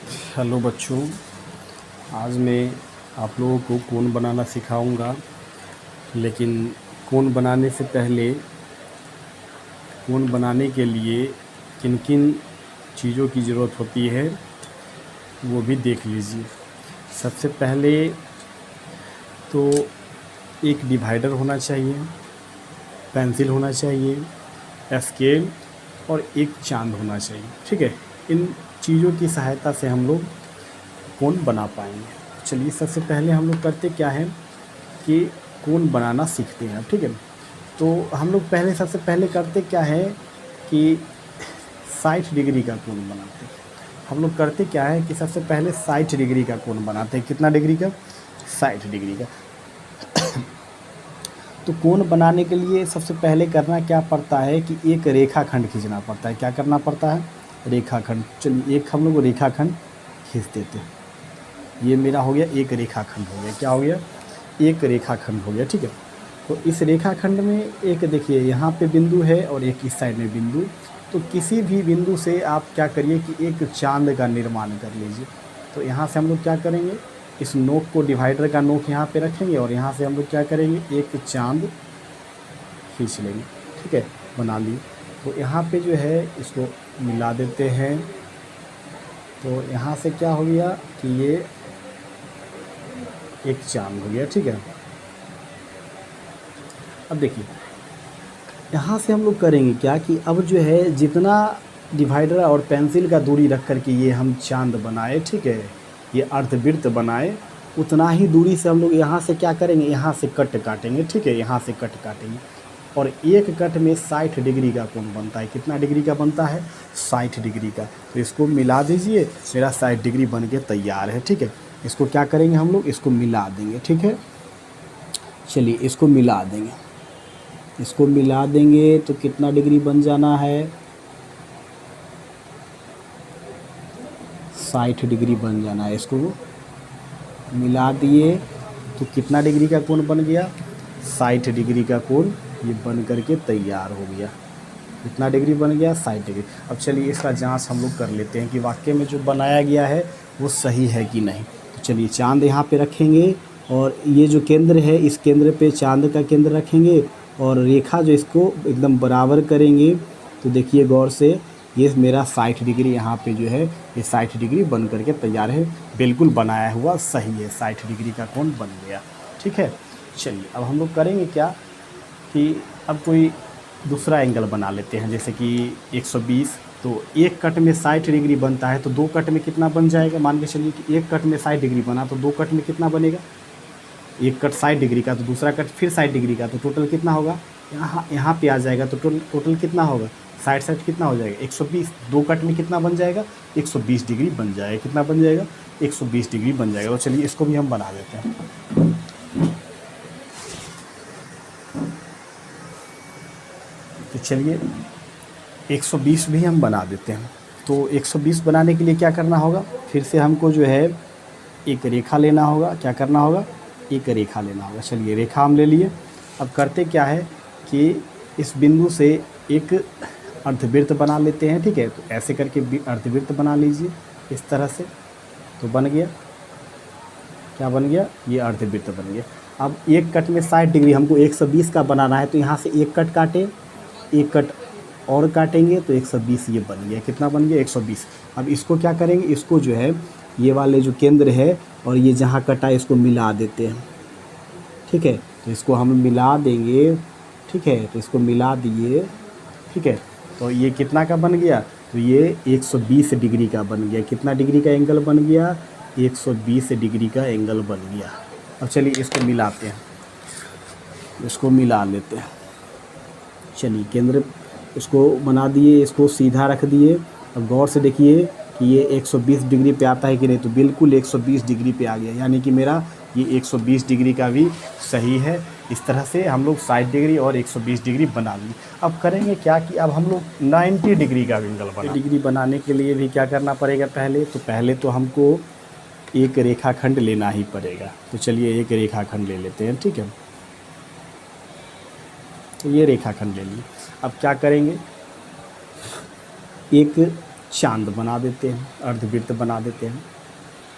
Hello बच्चों, आज मैं आप लोगों को कोन बनाना सिखाऊंगा। लेकिन कोन बनाने से पहले कोन बनाने के लिए किन किन चीज़ों की ज़रूरत होती है वो भी देख लीजिए। सबसे पहले तो एक डिवाइडर होना चाहिए, पेंसिल होना चाहिए, स्केल और एक चांद होना चाहिए। ठीक है, इन चीज़ों की सहायता से हम लोग कोन बना पाएंगे। चलिए, सबसे पहले हम लोग करते क्या है कि कोन बनाना सीखते हैं। ठीक है, तो हम लोग सबसे पहले करते क्या है कि 60 डिग्री का कोन बनाते हैं। हम लोग करते क्या है कि सबसे पहले 60 डिग्री का कोन बनाते हैं। कितना डिग्री का? 60 डिग्री का। तो कोन बनाने के लिए सबसे पहले करना क्या पड़ता है कि एक रेखाखंड खींचना पड़ता है। क्या करना पड़ता है? रेखाखंड। चलिए, एक हम लोग रेखाखंड खींच देते हैं। ये मेरा हो गया एक रेखाखंड हो गया। क्या हो गया? एक रेखाखंड हो गया। ठीक है, तो इस रेखाखंड में एक देखिए यहाँ पे बिंदु है और एक इस साइड में बिंदु। तो किसी भी बिंदु से आप क्या करिए कि एक चांद का निर्माण कर लीजिए। तो यहाँ से हम लोग क्या करेंगे, इस नोक को, डिवाइडर का नोक यहाँ पे रखेंगे और यहाँ से हम लोग क्या करेंगे, एक चांद खींच लेंगे। ठीक है, बना लिए। तो यहाँ पे जो है इसको मिला देते हैं। तो यहाँ से क्या हो गया कि ये एक चांद हो गया। ठीक है, अब देखिए यहाँ से हम लोग करेंगे क्या कि अब जो है जितना डिवाइडर और पेंसिल का दूरी रख करके ये हम चांद बनाए, ठीक है, ये अर्धवृत्त बनाए, उतना ही दूरी से हम लोग यहाँ से क्या करेंगे, यहाँ से कट काटेंगे। ठीक है, यहाँ से कट काटेंगे और एक कट में 60 डिग्री का कोण बनता है। कितना डिग्री का बनता है? 60 डिग्री का। तो इसको मिला दीजिए, मेरा 60 डिग्री बन के तैयार है। ठीक है, इसको क्या करेंगे हम लोग, इसको मिला देंगे। ठीक है, चलिए इसको मिला देंगे। इसको मिला देंगे तो कितना डिग्री बन जाना है? 60 डिग्री बन जाना है। इसको मिला दिए तो कितना डिग्री का कोण बन गया? 60 डिग्री का कोण ये बन करके तैयार हो गया। कितना डिग्री बन गया? 60 डिग्री। अब चलिए इसका जांच हम लोग कर लेते हैं कि वाकई में जो बनाया गया है वो सही है कि नहीं। तो चलिए चांद यहाँ पे रखेंगे और ये जो केंद्र है इस केंद्र पे चांद का केंद्र रखेंगे और रेखा जो इसको एकदम बराबर करेंगे। तो देखिए गौर से, ये मेरा 60 डिग्री यहाँ पे जो है ये 60 डिग्री बन करके तैयार है। बिल्कुल बनाया हुआ सही है, 60 डिग्री का कोण बन गया। ठीक है, चलिए अब हम लोग करेंगे क्या कि अब कोई दूसरा एंगल बना लेते हैं, जैसे कि 120। तो एक कट में 60 डिग्री बनता है तो दो कट में कितना बन जाएगा? मान के चलिए कि एक कट में 60 डिग्री बना तो दो कट में कितना बनेगा? एक कट 60 डिग्री का तो दूसरा कट फिर 60 डिग्री का, तो टोटल कितना होगा? यहाँ पे आ जाएगा। तो टोटल कितना होगा? 60 कितना हो जाएगा? 120। दो कट में कितना बन जाएगा? 120 डिग्री बन जाएगा। कितना बन जाएगा? 120 डिग्री बन जाएगा। तो चलिए इसको भी हम बना देते हैं। तो चलिए 120 भी हम बना देते हैं। तो 120 बनाने के लिए क्या करना होगा? फिर से हमको जो है एक रेखा लेना होगा। क्या करना होगा? एक रेखा लेना होगा। चलिए रेखा हम ले लिए। अब करते क्या है कि इस बिंदु से एक अर्धवृत्त बना लेते हैं। ठीक है, तो ऐसे करके अर्धवृत्त बना लीजिए इस तरह से। तो बन गया, क्या बन गया? ये अर्धवृत्त बन गया। अब एक कट में 60 डिग्री हमको 120 का बनाना है तो यहाँ से एक कट काटे, एक कट और काटेंगे तो 120 ये बन गया। कितना बन गया? 120। अब इसको क्या करेंगे, इसको जो है ये वाले जो केंद्र है और ये जहाँ कटा इसको मिला देते हैं। ठीक है, तो इसको हम मिला देंगे। ठीक है, तो इसको मिला दिए। ठीक है, तो ये कितना का बन गया? तो ये 120 डिग्री का बन गया। कितना डिग्री का एंगल बन गया? 120 डिग्री का एंगल बन गया। अब चलिए इसको मिलाते हैं, इसको मिला लेते हैं। चलिए केंद्र इसको बना दिए, इसको सीधा रख दिए। अब गौर से देखिए कि ये 120 डिग्री पे आता है कि नहीं। तो बिल्कुल 120 डिग्री पे आ गया, यानी कि मेरा ये 120 डिग्री का भी सही है। इस तरह से हम लोग 60 डिग्री और 120 डिग्री बना ली। अब करेंगे क्या कि अब हम लोग 90 डिग्री का एंगल बना। डिग्री बनाने के लिए भी क्या करना पड़ेगा? पहले तो हमको एक रेखाखंड लेना ही पड़ेगा। तो चलिए एक रेखाखंड ले लेते हैं। ठीक है, तो ये रेखाखंड ले लिए। अब क्या करेंगे, एक चांद बना देते हैं, अर्धवृत्त बना देते हैं।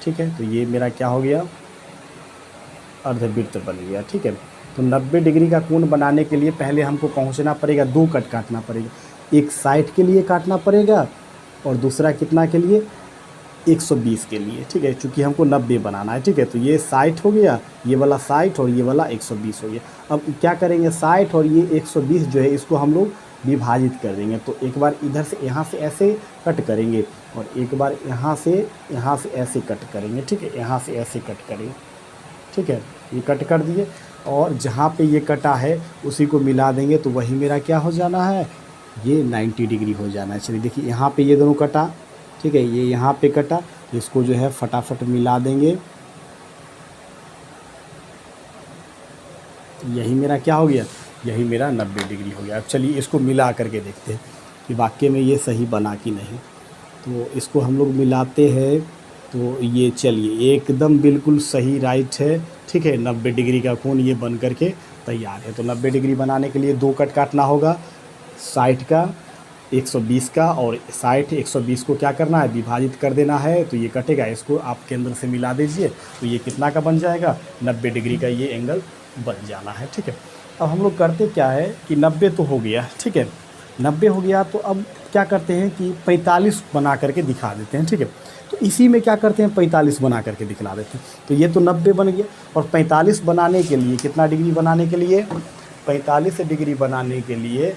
ठीक है, तो ये मेरा क्या हो गया, अर्धवृत्त बन गया। ठीक है, तो 90 डिग्री का कोण बनाने के लिए पहले हमको पहुंचना पड़ेगा, 2 कट काटना पड़ेगा। एक साइड के लिए काटना पड़ेगा और दूसरा कितना के लिए, 120 के लिए। ठीक है, चूँकि हमको 90 बनाना है। ठीक है, तो ये 60 हो गया, ये वाला 60 और ये वाला 120 हो गया। अब क्या करेंगे, 60 और ये 120 जो है इसको हम लोग विभाजित कर देंगे। तो एक बार इधर से यहाँ से ऐसे कट करेंगे और एक बार यहाँ से ऐसे कट करेंगे। ठीक है, यहाँ से ऐसे कट करेंगे। ठीक है, ये कट कर दिए और जहाँ पे ये कटा है उसी को मिला देंगे, तो वही मेरा क्या हो जाना है, ये 90 डिग्री हो जाना है। चलिए देखिए, यहाँ पे ये दोनों कटा। ठीक है, ये यहाँ पे कटा, इसको जो है फटाफट मिला देंगे। यही मेरा क्या हो गया, यही मेरा 90 डिग्री हो गया। अब चलिए इसको मिला करके देखते हैं कि वाकई में ये सही बना कि नहीं। तो इसको हम लोग मिलाते हैं, तो ये चलिए एकदम बिल्कुल सही राइट है। ठीक है, 90 डिग्री का कोण ये बन करके तैयार है। तो 90 डिग्री बनाने के लिए 2 कट काटना होगा, 60 का 120 का, और 60 120 को क्या करना है, विभाजित कर देना है। तो ये कटेगा, इसको आप केंद्र से मिला दीजिए, तो ये कितना का बन जाएगा, 90 डिग्री का ये एंगल बन जाना है। ठीक है, अब हम लोग करते क्या है कि 90 तो हो गया। ठीक है, 90 हो गया, तो अब क्या करते हैं कि 45 बना करके दिखा देते हैं। ठीक है, तो इसी में क्या करते हैं, 45 बना करके दिखला देते हैं। तो ये तो 90 बन गया, और 45 बनाने के लिए कितना डिग्री बनाने के लिए, 45 डिग्री बनाने के लिए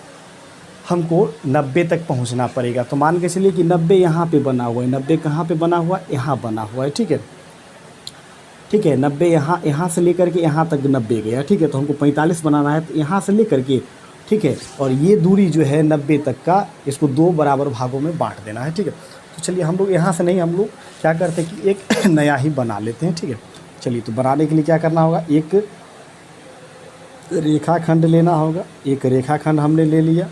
हमको 90 तक पहुंचना पड़ेगा। तो मान के चलिए कि 90 यहाँ पे बना हुआ है। 90 कहाँ पे बना हुआ है, यहाँ बना हुआ है। ठीक है, ठीक है, 90 यहाँ से लेकर के यहाँ तक 90 गया। ठीक है, तो हमको 45 बनाना है, तो यहाँ से लेकर के, ठीक है, और ये दूरी जो है 90 तक का, इसको 2 बराबर भागों में बांट देना है। ठीक है, तो चलिए हम लोग यहाँ से नहीं, हम लोग क्या करते हैं कि एक नया ही बना लेते हैं। ठीक है, चलिए तो बनाने के लिए क्या करना होगा, एक रेखाखंड लेना होगा। एक रेखाखंड हमने ले लिया।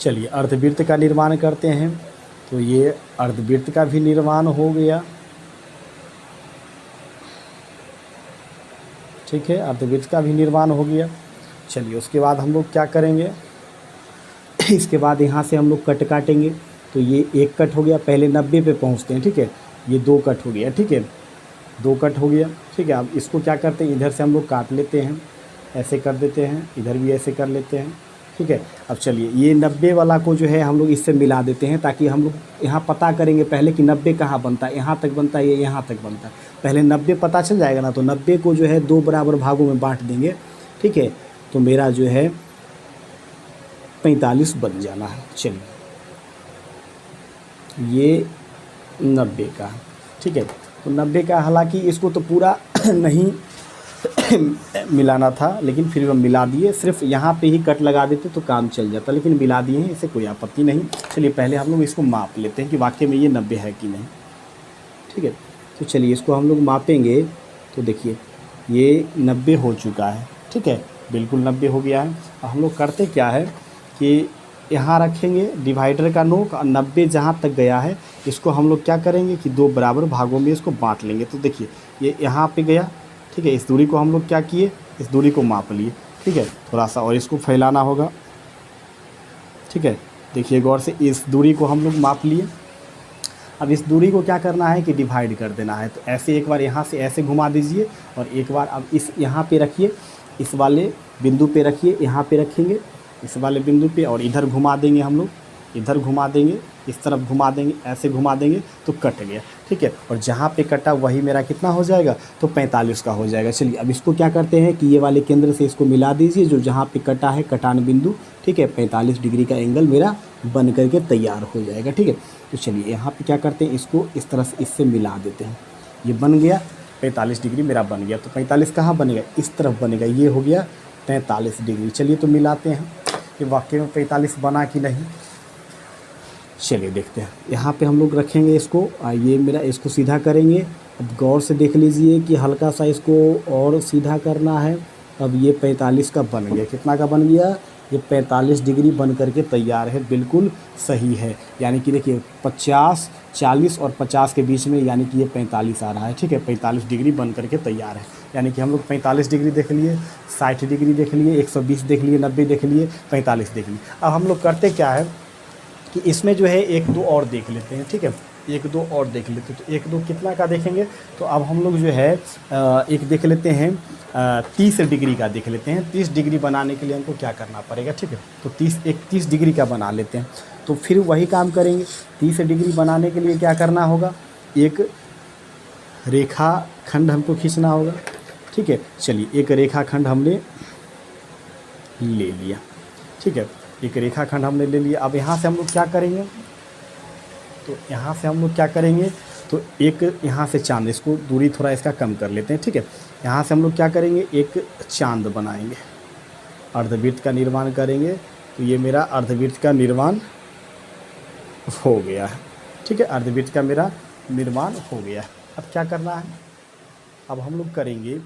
चलिए अर्धवृत्त का निर्माण करते हैं। तो ये अर्धवृत्त का भी निर्माण हो गया। ठीक है, अर्धवृत्त का भी निर्माण हो गया। चलिए उसके बाद हम लोग क्या करेंगे, इसके बाद यहाँ से हम लोग कट काटेंगे। तो ये 1 कट हो गया, पहले 90 पे पहुँचते हैं। ठीक है, ये 2 कट हो गया। ठीक है, 2 कट हो गया। ठीक है, अब इसको क्या करते हैं, इधर से हम लोग काट लेते हैं, ऐसे कर देते हैं, इधर भी ऐसे कर लेते हैं। ठीक है, अब चलिए ये 90 वाला को जो है हम लोग इससे मिला देते हैं, ताकि हम लोग यहाँ पता करेंगे पहले कि 90 कहाँ बनता है, यहाँ तक बनता है, ये यहाँ तक बनता है। पहले 90 पता चल जाएगा ना, तो 90 को जो है 2 बराबर भागों में बांट देंगे। ठीक है, तो मेरा जो है 45 बन जाना है। चलिए ये 90 का। ठीक है, तो 90 का, हालांकि इसको तो पूरा नहीं मिलाना था, लेकिन फिर हम मिला दिए। सिर्फ यहाँ पे ही कट लगा देते तो काम चल जाता, लेकिन मिला दिए हैं, इससे कोई आपत्ति नहीं। चलिए पहले हम लोग इसको माप लेते हैं कि वाकई में ये 90 है कि नहीं। ठीक है, तो चलिए इसको हम लोग मापेंगे। तो देखिए ये 90 हो चुका है। ठीक है, बिल्कुल 90 हो गया है। अब हम लोग करते क्या है कि यहाँ रखेंगे डिवाइडर का नोक, और 90 जहाँ तक गया है इसको हम लोग क्या करेंगे कि 2 बराबर भागों में इसको बांट लेंगे। तो देखिए ये यहाँ पे गया। ठीक है, इस दूरी को हम लोग क्या किए, इस दूरी को माप लिए। ठीक है, थोड़ा सा और इसको फैलाना होगा। ठीक है, देखिए गौर से, इस दूरी को हम लोग माप लिए। अब इस दूरी को क्या करना है कि डिवाइड कर देना है। तो ऐसे एक बार यहाँ से ऐसे घुमा दीजिए, और एक बार अब इस यहाँ पे रखिए, इस वाले बिंदु पे रखिए, यहाँ पे रखेंगे इस वाले बिंदु पे, और इधर घुमा देंगे हम लोग, इधर घुमा देंगे, इस तरफ घुमा देंगे, ऐसे घुमा देंगे तो कट गया। ठीक है, और जहाँ पे कटा वही मेरा कितना हो जाएगा, तो 45 का हो जाएगा। चलिए अब इसको क्या करते हैं कि ये वाले केंद्र से इसको मिला दीजिए, जो जहाँ पे कटा है कटान बिंदु। ठीक है, 45 डिग्री का एंगल मेरा बन करके तैयार हो जाएगा। ठीक है, तो चलिए यहाँ पे क्या करते हैं, इसको इस तरह से इससे मिला देते हैं। ये बन गया 45 डिग्री मेरा बन गया। तो 45 कहाँ बनेगा, इस तरफ बनेगा, ये हो गया 45 डिग्री। चलिए तो मिलाते हैं कि वाकई में 45 बना कि नहीं। चलिए देखते हैं, यहाँ पे हम लोग रखेंगे इसको, ये मेरा, इसको सीधा करेंगे। अब गौर से देख लीजिए कि हल्का सा इसको और सीधा करना है। अब ये 45 का बन गया। कितना का बन गया, ये 45 डिग्री बन करके तैयार है, बिल्कुल सही है। यानी कि देखिए 50, 40 और 50 के बीच में, यानी कि ये 45 आ रहा है। ठीक है, 45 डिग्री बन करके तैयार है। यानी कि हम लोग 45 डिग्री देख लिए, 60 डिग्री देख लिए, 120 देख लिए, 90 देख लिए, 45 देख लिए। अब हम लोग करते क्या है कि कि इसमें जो है एक दो और देख लेते हैं, ठीक है, एक दो और देख लेते हैं। तो एक दो कितना का देखेंगे, तो अब हम लोग जो है एक देख लेते हैं 30 डिग्री का देख लेते हैं। 30 डिग्री बनाने के लिए हमको क्या करना पड़ेगा, ठीक है, तो 30 डिग्री का बना लेते हैं। तो फिर वही काम करेंगे। 30 डिग्री बनाने के लिए क्या करना होगा, एक रेखा खंड हमको खींचना होगा, ठीक है। चलिए एक रेखा खंड हमने ले लिया, ठीक है, एक रेखा खंड हमने ले लिया। अब यहाँ से हम लोग क्या करेंगे, तो यहाँ से हम लोग क्या करेंगे, तो एक यहाँ से चांद, इसको दूरी थोड़ा इसका कम कर लेते हैं, ठीक है। यहाँ से हम लोग क्या करेंगे, एक चांद बनाएंगे, अर्धवृत्त का निर्माण करेंगे। तो ये मेरा अर्धवृत्त का निर्माण हो गया है, ठीक है, अर्धवृत्त का मेरा निर्माण हो गया है। अब क्या करना है, अब हम लोग करेंगे,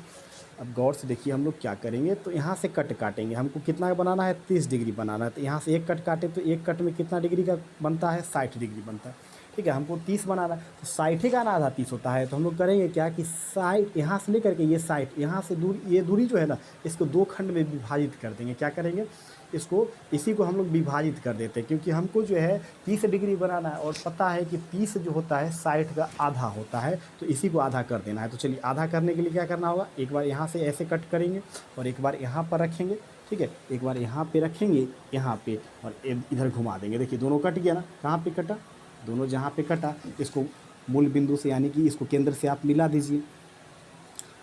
अब गौर से देखिए हम लोग क्या करेंगे, तो यहाँ से कट काटेंगे। हमको कितना बनाना है, 30 डिग्री बनाना है। तो यहाँ से एक कट काटे तो एक कट में कितना डिग्री का बनता है, 60 डिग्री बनता है, ठीक है। हमको 30 बनाना है, तो 60 का ना आधा 30 होता है। तो हम लोग करेंगे क्या कि 60 यहाँ से लेकर के ये 60 यहाँ से दूरी, ये दूरी जो है ना, इसको दो खंड में विभाजित कर देंगे। क्या करेंगे, इसको, इसी को हम लोग विभाजित कर देते हैं, क्योंकि हमको जो है 30 डिग्री बनाना है और पता है कि 30 जो होता है 60 का आधा होता है, तो इसी को आधा कर देना है। तो चलिए आधा करने के लिए क्या करना होगा, एक बार यहाँ से ऐसे कट करेंगे और एक बार यहाँ पर रखेंगे, ठीक है, एक बार यहाँ पे रखेंगे, यहाँ पे, और इधर घुमा देंगे। देखिए दोनों कट गया ना, कहाँ पे कटा, दोनों जहाँ पे कटा इसको मूल बिंदु से, यानी कि इसको केंद्र से आप मिला दीजिए।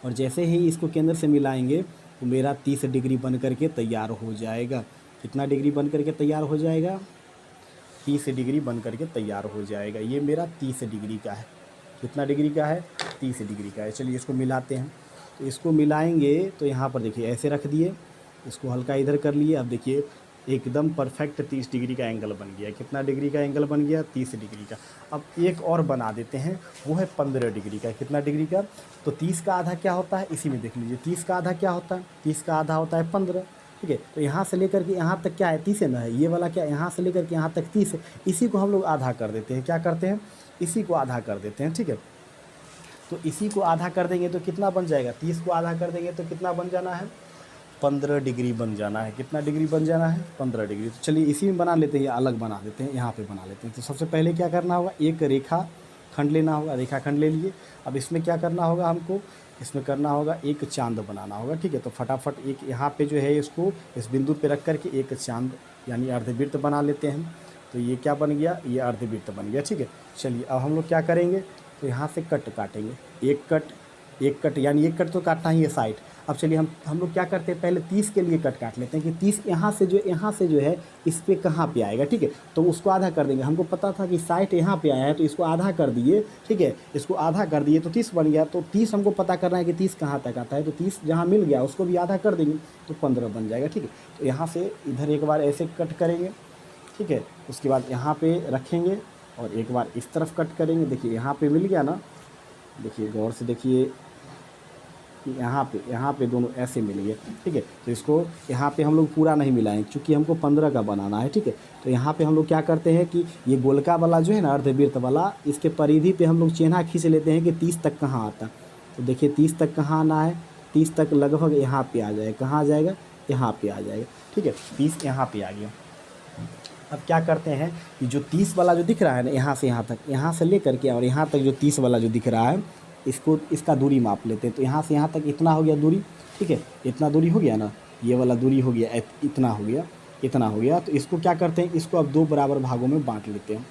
और जैसे ही इसको केंद्र से मिलाएंगे तो मेरा 30 डिग्री बन करके तैयार हो जाएगा। कितना डिग्री बन करके तैयार हो जाएगा, 30 डिग्री बन करके तैयार हो जाएगा। ये मेरा 30 डिग्री का है। कितना डिग्री का है, 30 डिग्री का है। चलिए इसको मिलाते हैं। तो इसको मिलाएंगे तो यहाँ पर देखिए ऐसे रख दिए, इसको हल्का इधर कर लिए। अब देखिए एकदम परफेक्ट 30 डिग्री का एंगल बन गया। कितना डिग्री का एंगल बन गया, 30 डिग्री का। अब एक और बना देते हैं, वो है 15 डिग्री का। कितना डिग्री का, तो 30 का आधा क्या होता है, इसी में देख लीजिए। 30 का आधा क्या होता है, 30 का आधा होता है 15, ठीक है। तो यहाँ से लेकर के यहाँ तक क्या है, 30 है ना, है ये वाला क्या, यहाँ से लेकर के यहाँ तक 30 है। इसी को हम लोग आधा कर देते हैं। क्या करते हैं, इसी को आधा कर देते हैं, ठीक है। तो इसी को आधा कर देंगे तो कितना बन जाएगा, 30 को आधा कर देंगे तो कितना बन जाना है, 15 डिग्री बन जाना है। कितना डिग्री बन जाना है, 15 डिग्री। तो चलिए इसी में बना लेते हैं, अलग बना देते हैं, यहाँ पे बना लेते हैं। तो सबसे पहले क्या करना होगा, एक रेखा खंड लेना होगा, रेखा खंड ले लिए। अब इसमें क्या करना होगा हमको, इसमें करना होगा एक चांद बनाना होगा, ठीक है। तो फटाफट एक यहाँ पे जो है इसको इस बिंदु पे रख करके एक चांद यानी अर्धवृत्त बना लेते हैं। तो ये क्या बन गया, ये अर्धवृत्त बन गया, ठीक है। चलिए अब हम लोग क्या करेंगे, तो यहाँ से कट काटेंगे, एक कट यानी एक कट तो काटना ही है 60। अब चलिए हम लोग क्या करते हैं, पहले 30 के लिए कट काट लेते हैं कि 30 यहाँ से जो है इस पे कहाँ पे आएगा, ठीक है। तो उसको आधा कर देंगे। हमको पता था कि 60 यहाँ पे आया है, तो इसको आधा कर दिए, ठीक है, इसको आधा कर दिए तो 30 बन गया। तो 30 हमको पता करना है कि 30 कहाँ तक आता है, तो 30 जहाँ मिल गया उसको भी आधा कर देंगे तो 15 बन जाएगा, ठीक है। तो यहाँ से इधर एक बार ऐसे कट करेंगे, ठीक है। उसके बाद यहाँ पे रखेंगे और एक बार इस तरफ कट करेंगे। देखिए यहाँ पे मिल गया ना, देखिए गौर से देखिए, यहाँ पे दोनों ऐसे मिल गए, ठीक है। तो इसको यहाँ पे हम लोग पूरा नहीं मिलाएंगे क्योंकि हमको 15 का बनाना है, ठीक है। तो यहाँ पे हम लोग क्या करते हैं कि ये गोलका वाला जो है ना, अर्धवृत्त वाला, इसके परिधि पे हम लोग चिन्ह खींच लेते हैं कि 30 तक कहाँ आता है। तो देखिए 30 तक कहाँ आना है, 30 तक लगभग यहाँ पे आ जाएगा। कहाँ आ जाएगा, यहाँ पे आ जाएगा, ठीक है। 30 यहाँ पे आ गया। अब क्या करते हैं कि जो 30 वाला जो दिख रहा है ना, यहाँ से यहाँ तक, यहाँ से लेकर के और यहाँ तक जो 30 वाला जो दिख रहा है, इसका दूरी माप लेते हैं। तो यहाँ से यहाँ तक इतना हो गया दूरी, ठीक है, इतना दूरी हो गया ना, ये वाला दूरी हो गया, इतना हो गया, इतना हो गया। तो इसको क्या करते हैं, इसको अब 2 बराबर भागों में बांट लेते हैं।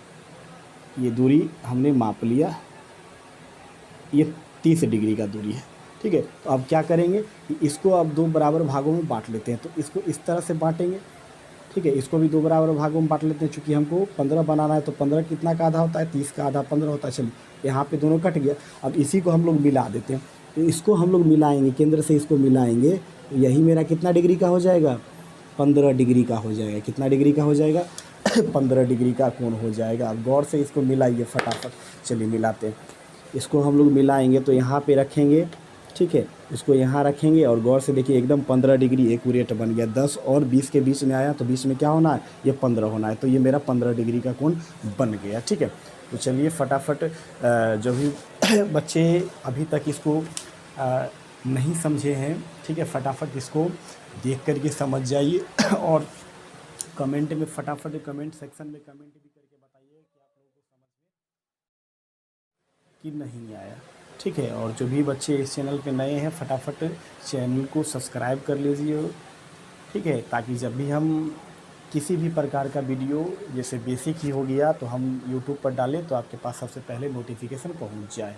ये दूरी हमने माप लिया, ये 30 डिग्री का दूरी है, ठीक है। तो अब क्या करेंगे कि इसको अब 2 बराबर भागों में बांट लेते हैं। तो इसको इस तरह से बांटेंगे, ठीक है। इसको भी 2 बराबर भागों में बांट लेते हैं। चूँकि हमको 15 बनाना है तो 15 कितना का आधा होता है, 30 का आधा 15 होता है। चलिए यहाँ पे दोनों कट गया। अब इसी को हम लोग मिला देते हैं। तो इसको हम लोग मिलाएंगे, केंद्र से इसको मिलाएंगे, तो यही मेरा कितना डिग्री का हो जाएगा, 15 डिग्री का हो जाएगा। कितना डिग्री का हो जाएगा 15 डिग्री का कोण हो जाएगा। अब गौर से इसको मिलाइए फटाफट। चलिए मिलाते हैं। इसको हम लोग मिलाएंगे तो यहाँ पे रखेंगे, ठीक है, इसको यहाँ रखेंगे और गौर से देखिए एकदम 15 डिग्री एक्यूरेट बन गया। 10 और 20 के बीच में आया तो बीच में क्या होना है, ये 15 होना है। तो ये मेरा 15 डिग्री का कोण बन गया, ठीक है। तो चलिए फटाफट जो भी बच्चे अभी तक इसको नहीं समझे हैं, ठीक है, फटाफट इसको देख करके समझ जाइए और कमेंट में फटाफट कमेंट सेक्शन में कमेंट भी करके कि नहीं आया। ठीक है, और जो भी बच्चे इस चैनल पे नए हैं फटाफट चैनल को सब्सक्राइब कर लीजिए। ठीक है, ताकि जब भी हम किसी भी प्रकार का वीडियो जैसे बेसिक ही हो गया तो हम यूट्यूब पर डालें तो आपके पास सबसे पहले नोटिफिकेशन पहुंच जाए।